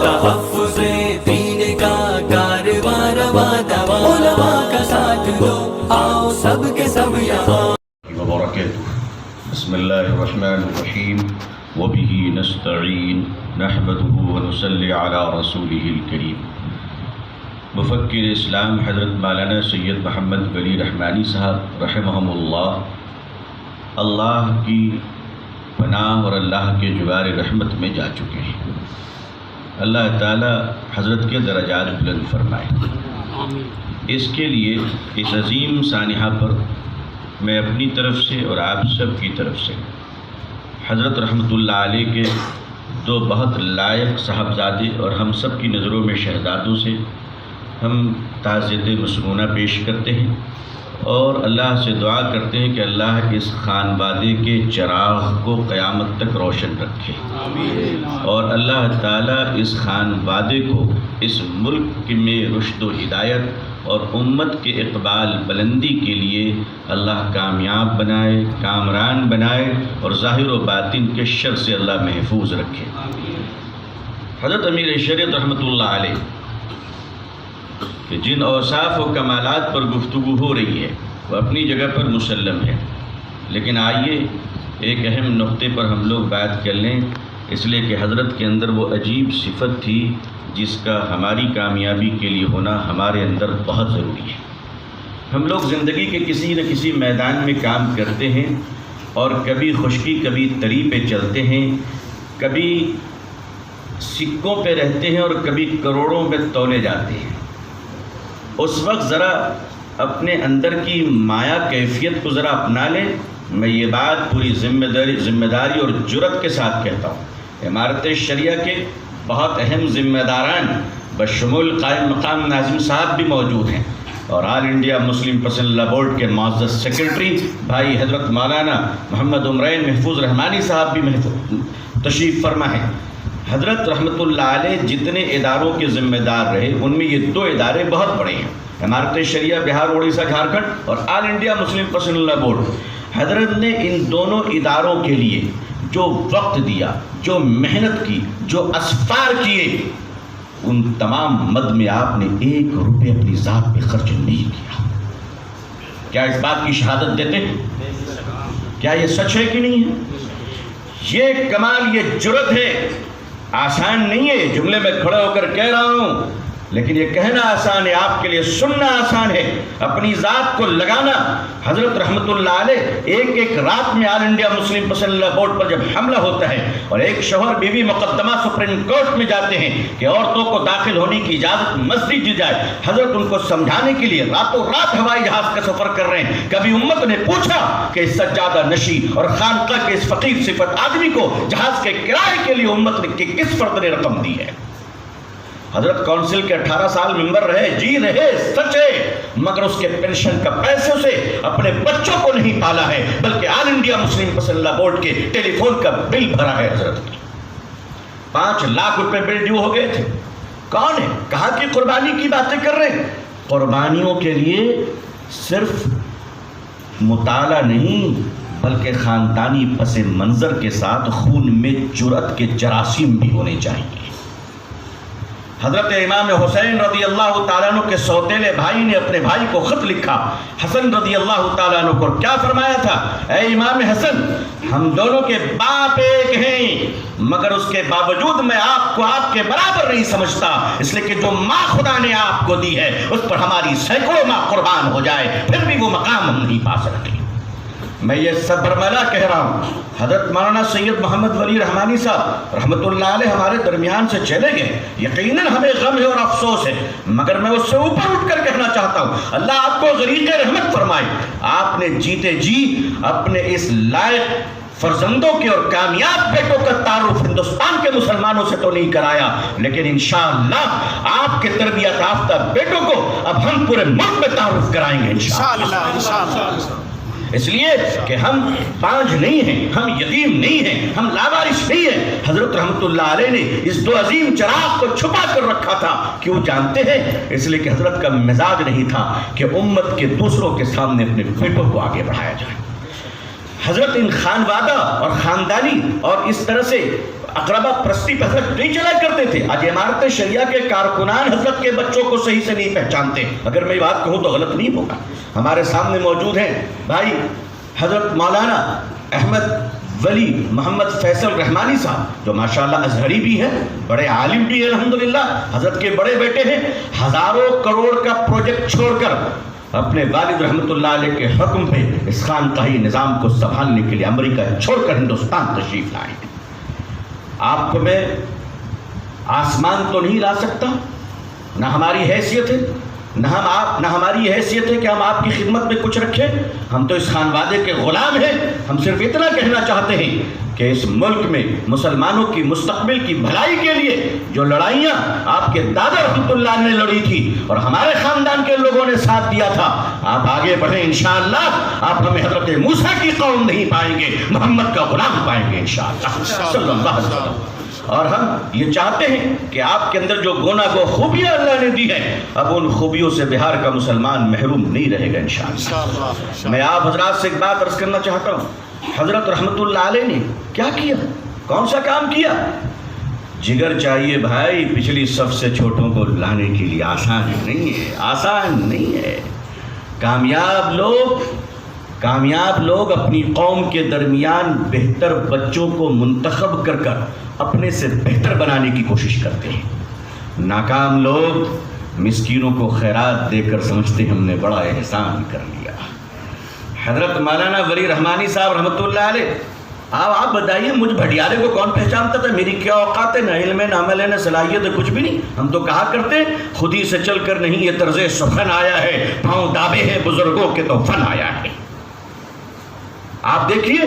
تحفظ دین کا کارواں رواں دواں، علماء کا ساتھ دو، آؤ سب کے سب یہاں وبرکاتہ۔ بسم اللہ الرحمن الرحیم وبہ نستعین نحمدہ ونصلی علی رسولہ الکریم۔ مفکر اسلام حضرت مولانا سید محمد ولی رحمانی صاحب رحمہم اللہ کی پناہ اور اللہ کے جوار رحمت میں جا چکے ہیں۔ اللہ تعالی حضرت کے درجات بلند فرمائے۔ اس کے لیے اس عظیم سانحہ پر میں اپنی طرف سے اور آپ سب کی طرف سے حضرت رحمۃ اللہ علیہ کے دو بہت لائق صاحبزادے اور ہم سب کی نظروں میں شہزادوں سے ہم تعزیت مسنونہ پیش کرتے ہیں اور اللہ سے دعا کرتے ہیں کہ اللہ اس خانوادے کے چراغ کو قیامت تک روشن رکھے، اور اللہ تعالیٰ اس خانوادے کو اس ملک میں رشد و ہدایت اور امت کے اقبال بلندی کے لیے اللہ کامیاب بنائے، کامران بنائے، اور ظاہر و باطن کے شر سے اللہ محفوظ رکھے۔ حضرت امیر شریعت رحمۃ اللہ علیہ کہ جن اوصاف و کمالات پر گفتگو ہو رہی ہے وہ اپنی جگہ پر مسلم ہے، لیکن آئیے ایک اہم نقطے پر ہم لوگ بات کر لیں، اس لیے کہ حضرت کے اندر وہ عجیب صفت تھی جس کا ہماری کامیابی کے لیے ہونا ہمارے اندر بہت ضروری ہے۔ ہم لوگ زندگی کے کسی نہ کسی میدان میں کام کرتے ہیں اور کبھی خشکی کبھی تری پہ چلتے ہیں، کبھی سکوں پہ رہتے ہیں اور کبھی کروڑوں میں تولے جاتے ہیں۔ اس وقت ذرا اپنے اندر کی مایا کیفیت کو ذرا اپنا لیں۔ میں یہ بات پوری ذمہ داری اور جرأت کے ساتھ کہتا ہوں، امارت شریعہ کے بہت اہم ذمہ داران بشمول قائم مقام ناظم صاحب بھی موجود ہیں، اور آل انڈیا مسلم پسند لا بورڈ کے معزز سیکرٹری بھائی حضرت مولانا محمد عمرین محفوظ رحمانی صاحب بھی تشریف فرما ہے۔ حضرت رحمۃ اللہ علیہ جتنے اداروں کے ذمہ دار رہے ان میں یہ دو ادارے بہت بڑے ہیں، امارت شریعہ بہار اڑیسہ جھارکھنڈ اور آل انڈیا مسلم پسند لا بورڈ۔ حضرت نے ان دونوں اداروں کے لیے جو وقت دیا، جو محنت کی، جو اسفار کیے، ان تمام مد میں آپ نے 1 روپے اپنی ذات پہ خرچ نہیں کیا۔ کیا اس بات کی شہادت دیتے ہیں؟ کیا یہ سچ ہے کہ نہیں ہے؟ یہ کمال، یہ جرأت ہے، آسان نہیں ہے۔ جملے میں کھڑے ہو کر کہہ رہا ہوں، لیکن یہ کہنا آسان ہے، آپ کے لیے سننا آسان ہے، اپنی ذات کو لگانا۔ حضرت رحمۃ اللہ علیہ ایک رات میں آل انڈیا مسلم پسند لا بورڈ پر جب حملہ ہوتا ہے اور ایک شوہر بیوی مقدمہ سپریم کورٹ میں جاتے ہیں کہ عورتوں کو داخل ہونے کی اجازت مسجد دی جائے، حضرت ان کو سمجھانے کے لیے راتوں رات ہوائی جہاز کا سفر کر رہے ہیں۔ کبھی امت نے پوچھا کہ اس سجادہ نشی اور خانقاہ کے اس فقیر صفت آدمی کو جہاز کے کرائے کے لیے امت نے کس فرد نے رقم دی ہے؟ حضرت کونسل کے 18 سال ممبر رہے، جی رہے، سچ ہے، مگر اس کے پینشن کا پیسوں سے اپنے بچوں کو نہیں پالا ہے، بلکہ آل انڈیا مسلم پسند لا بورڈ کے ٹیلی فون کا بل بھرا ہے۔ حضرت 5 لاکھ روپے بل ڈیو ہو گئے تھے۔ کون ہے؟ کہاں کی قربانی کی باتیں کر رہے ہیں؟ قربانیوں کے لیے صرف مطالعہ نہیں بلکہ خاندانی پس منظر کے ساتھ خون میں جرأت کے جراثیم بھی ہونے چاہیے۔ حضرت امام حسین رضی اللہ تعالیٰ عنہ کے سوتیلے بھائی نے اپنے بھائی کو خط لکھا، حسن رضی اللہ تعالیٰ عنہ کو، کیا فرمایا تھا؟ اے امام حسن، ہم دونوں کے باپ ایک ہیں، مگر اس کے باوجود میں آپ کو آپ کے برابر نہیں سمجھتا، اس لیے کہ جو ماں خدا نے آپ کو دی ہے اس پر ہماری سینکڑوں ماں قربان ہو جائے پھر بھی وہ مقام ہم نہیں پا سکتے۔ میں یہ سب برملا کہہ رہا ہوں۔ حضرت مولانا سید محمد ولی رحمانی صاحب رحمۃ اللہ علیہ ہمارے درمیان سے چلے گئے، یقیناً ہمیں غم ہے اور افسوس ہے، مگر میں اس سے اوپر اٹھ کر کہنا چاہتا ہوں، اللہ آپ کو غریق رحمت فرمائے۔ آپ نے جیتے جی اپنے اس لائق فرزندوں کے اور کامیاب بیٹوں کا تعارف ہندوستان کے مسلمانوں سے تو نہیں کرایا، لیکن انشاءاللہ آپ کے تربیت یافتہ بیٹوں کو اب ہم پورے ملک میں تعارف کرائیں گے انشاءاللہ۔ اس لیے کہ ہم بانجھ نہیں ہیں، ہم یتیم نہیں ہیں، ہم لاوارث نہیں ہیں۔ حضرت رحمۃ اللہ علیہ نے اس دو عظیم چراغ کو چھپا کر رکھا تھا، کیوں جانتے ہیں؟ اس لیے کہ حضرت کا مزاج نہیں تھا کہ امت کے دوسروں کے سامنے اپنے بیٹوں کو آگے بڑھایا جائے۔ حضرت ان خانوادہ اور خاندانی اور اس طرح سے اقربا پرستی پہ حضرت نہیں چلا کرتے تھے. آج عمارت شریعہ کے کارکنان حضرت کے بچوں کو صحیح سے نہیں پہچانتے. اگر میں بات کہوں تو غلط نہیں ہوگا. ہمارے سامنے موجود ہیں بھائی حضرت مولانا احمد ولی محمد فیصل رحمانی صاحب، جو ماشاءاللہ ازہری بھی ہیں، بڑے عالم بھی ہیں الحمدللہ، حضرت کے بڑے بیٹے ہیں. ہزاروں کروڑ کا پروجیکٹ چھوڑ کر اپنے والد رحمۃ اللہ علیہ کے حکم پہ اس خانقاہی نظام کو سنبھالنے کے لیے امریکہ چھوڑ کر ہندوستان تشریف لائے. آپ کو میں آسمان تو نہیں لا سکتا، نہ ہماری حیثیت ہے، نہ ہماری حیثیت ہے کہ ہم آپ کی خدمت میں کچھ رکھیں. ہم تو اس خانوادے کے غلام ہیں. ہم صرف اتنا کہنا چاہتے ہیں کہ اس ملک میں مسلمانوں کی مستقبل کی بھلائی کے لیے جو لڑائیاں آپ کے دادا رحمۃ اللہ نے لڑی تھی اور ہمارے خاندان کے لوگوں نے ساتھ دیا تھا، آپ آگے بڑھیں انشاءاللہ. آپ ہمیں حضرت موسیٰ کی قوم نہیں پائیں گے، محمد کا غلام پائیں گے انشاءاللہ صلی اللہ علیہ وسلم. اور ہم یہ چاہتے ہیں کہ آپ کے اندر جو گونا گو خوبیاں اللہ نے دی ہیں، اب ان خوبیوں سے بہار کا مسلمان محروم نہیں رہے گا انشاءاللہ. میں آپ حضرات سے ایک بات عرض کرنا چاہتا ہوں. حضرت رحمت اللہ علیہ نے کیا کیا؟ کون سا کام کیا؟ جگر چاہیے بھائی پچھلی صف سے چھوٹوں کو لانے کے لیے. آسان نہیں ہے، آسان نہیں ہے. کامیاب لوگ اپنی قوم کے درمیان بہتر بچوں کو منتخب کر کر اپنے سے بہتر بنانے کی کوشش کرتے ہیں. ناکام لوگ مسکینوں کو خیرات دے کر سمجھتے ہم نے بڑا احسان کر لیا. حضرت مولانا ولی رحمانی صاحب رحمۃ اللہ علیہ، آپ بتائیے مجھ بھٹیارے کو کون پہچانتا تھا؟ میری کیا اوقات ہے؟ نہ علم ہے، نہ عمل ہے، نہ صلاحیت ہے، کچھ بھی نہیں. ہم تو کہا کرتے خود ہی سے چل کر نہیں یہ طرز سخن آیا ہے، پاؤں دابے ہیں بزرگوں کے تو فن آیا ہے. آپ دیکھیے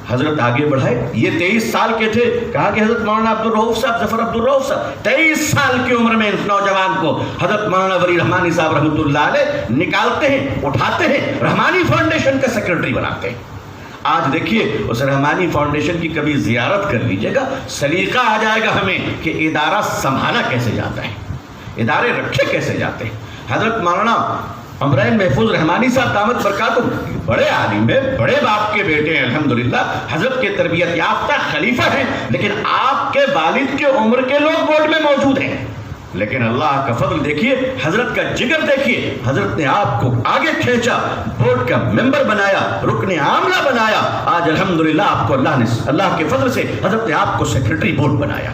حضرت آگے بڑھائے. یہ 23 سال کے تھے. کہا کہ حضرت مولانا عبدالرؤوف صاحب، ظفر عبدالرؤوف صاحب 23 سال کی عمر میں اس نوجوان کو حضرت مولانا ولی رحمانی صاحب رحمۃ اللہ علیہ نکالتے ہیں، اٹھاتے ہیں، رحمانی فاؤنڈیشن کا سیکرٹری بناتے ہیں. آج دیکھیے اس رحمانی فاؤنڈیشن کی کبھی زیارت کر لیجئے گا، سلیقہ آ جائے گا ہمیں کہ ادارہ سنبھالا کیسے جاتا ہے، ادارے رکھے کیسے جاتے ہیں. حضرت مولانا عمرین محفوظ رحمانی صاحب دامت برکاتہم بڑے عالم ہیں، بڑے باپ کے بیٹے ہیں الحمدللہ، حضرت کے تربیت یافتہ خلیفہ ہیں. لیکن آپ کے والد کے عمر کے لوگ بورڈ میں موجود ہیں. لیکن اللہ کا فضل دیکھیے، حضرت کا جگر دیکھیے. حضرت نے آپ کو آگے کھینچا، بورڈ کا ممبر بنایا، رکن عاملہ بنایا. آج الحمدللہ آپ کو اللہ کے فضل سے حضرت نے آپ کو سیکرٹری بورڈ بنایا.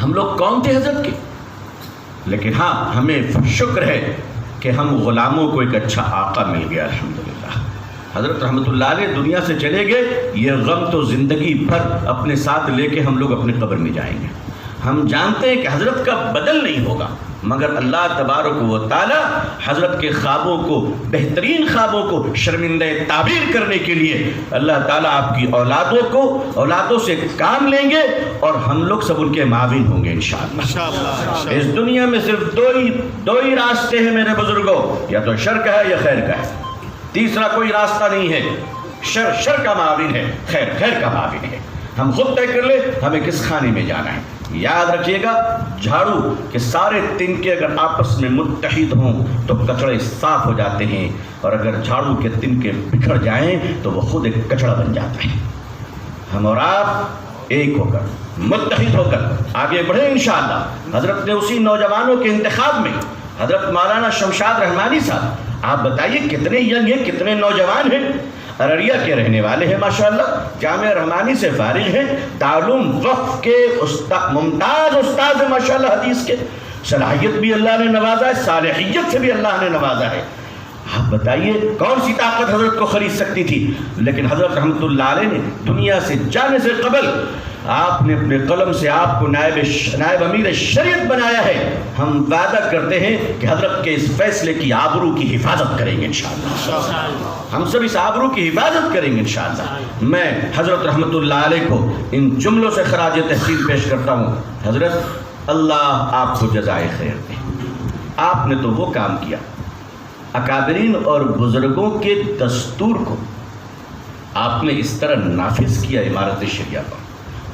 ہم لوگ کون تھے حضرت کے؟ لیکن ہاں ہمیں شکر ہے کہ ہم غلاموں کو ایک اچھا آقا مل گیا الحمدللہ. حضرت رحمت اللہ علیہ دنیا سے چلے گئے، یہ غم تو زندگی بھر اپنے ساتھ لے کے ہم لوگ اپنے قبر میں جائیں گے. ہم جانتے ہیں کہ حضرت کا بدل نہیں ہوگا، مگر اللہ تبارک و تعالی حضرت کے خوابوں کو، بہترین خوابوں کو شرمندہ تعبیر کرنے کے لیے اللہ تعالیٰ آپ کی اولادوں سے کام لیں گے اور ہم لوگ سب ان کے معاون ہوں گے انشاءاللہ. اس دنیا میں صرف دو ہی راستے ہیں میرے بزرگوں، یا تو شر کا ہے یا خیر کا ہے. تیسرا کوئی راستہ نہیں ہے. شر کا معاون ہے، خیر کا معاون ہے. ہم خود طے کر لیں ہمیں کس خانے میں جانا ہے. یاد رکھیے گا، جھاڑو کے سارے تنکے اگر آپس میں متحد ہوں تو کچڑے صاف ہو جاتے ہیں، اور اگر جھاڑو کے تنکے بکھر جائیں تو وہ خود ایک کچڑا بن جاتا ہے. ہم اور آپ ایک ہو کر، متحد ہو کر آگے بڑھیں انشاءاللہ. حضرت نے اسی نوجوانوں کے انتخاب میں حضرت مولانا شمشاد رحمانی صاحب، آپ بتائیے کتنے ینگ ہیں، کتنے نوجوان ہیں، ارریہ کے رہنے والے ہیں ماشاءاللہ، جامعہ رحمانی سے فارغ ہیں، دارالعلوم وقف کے ممتاز استاد ہیں ماشاءاللہ، حدیث کے صلاحیت بھی اللہ نے نوازا ہے، صالحیت سے بھی اللہ نے نوازا ہے. آپ بتائیے کون سی طاقت حضرت کو خرید سکتی تھی؟ لیکن حضرت رحمت اللہ علیہ نے دنیا سے جانے سے قبل آپ نے اپنے قلم سے آپ کو نائب امیر شریعت بنایا ہے. ہم وعدہ کرتے ہیں کہ حضرت کے اس فیصلے کی آبرو کی حفاظت کریں گے انشاءاللہ. ہم سب اس آبرو کی حفاظت کریں گے انشاءاللہ. میں حضرت رحمت اللہ علیہ کو ان جملوں سے خراج تحسین پیش کرتا ہوں. حضرت اللہ آپ کو جزائے خیر دے. آپ نے تو وہ کام کیا، اکابرین اور بزرگوں کے دستور کو آپ نے اس طرح نافذ کیا عمارت شریعہ پر،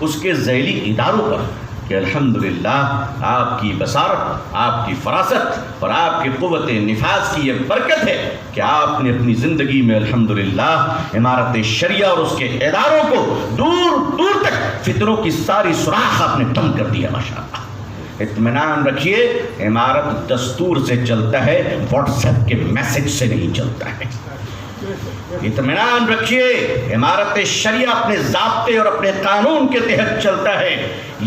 اس کے ذیلی اداروں پر کہ الحمدللہ آپ کی بصارت، آپ کی فراست اور آپ کی قوت نفاذ کی یہ برکت ہے کہ آپ نے اپنی زندگی میں الحمدللہ عمارت شریعہ اور اس کے اداروں کو دور دور تک فتنوں کی ساری سوراخ آپ نے بند کر دیا ماشاءاللہ۔ اطمینان رکھیے، عمارت دستور سے چلتا ہے، واٹس ایپ کے میسج سے نہیں چلتا ہے۔ اطمینان رکھیے، عمارت شریعہ اپنے ضابطے اور اپنے قانون کے تحت چلتا ہے،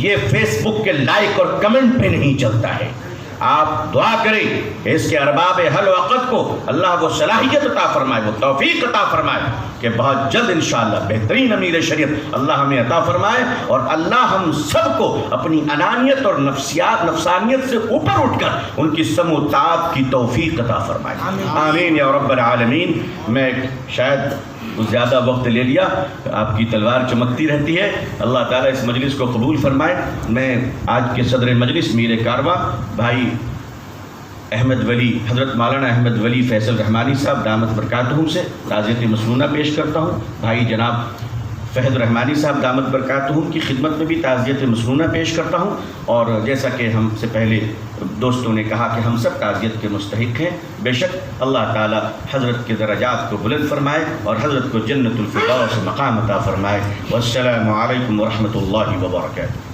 یہ فیس بک کے لائک اور کمنٹ پہ نہیں چلتا ہے۔ آپ دعا کریں اس کے ارباب حل وقت کو اللہ وہ صلاحیت عطا فرمائے، وہ توفیق عطا فرمائے کہ بہت جلد انشاءاللہ بہترین امیر شریعت اللہ ہمیں عطا فرمائے، اور اللہ ہم سب کو اپنی انانیت اور نفسانیت سے اوپر اٹھ کر ان کی سمع و طاعت کی توفیق عطا فرمائے۔ آمین یا رب العالمین۔ میں شاید زیادہ وقت لے لیا، آپ کی تلوار چمکتی رہتی ہے، اللہ تعالیٰ اس مجلس کو قبول فرمائے۔ میں آج کے صدر مجلس میر کارواں بھائی احمد ولی، حضرت مولانا احمد ولی فیصل رحمانی صاحب دامت برکاتہم سے تعزیت مسنونہ پیش کرتا ہوں۔ بھائی جناب فہد رحمانی صاحب دامت برکاتہم کی خدمت میں بھی تعزیت مسنونہ پیش کرتا ہوں، اور جیسا کہ ہم سے پہلے دوستوں نے کہا کہ ہم سب تعزیت کے مستحق ہیں، بے شک اللہ تعالی حضرت کے درجات کو بلند فرمائے اور حضرت کو جنت الفردوس مقام عطا فرمائے۔ والسلام علیکم ورحمۃ اللہ وبرکاتہ۔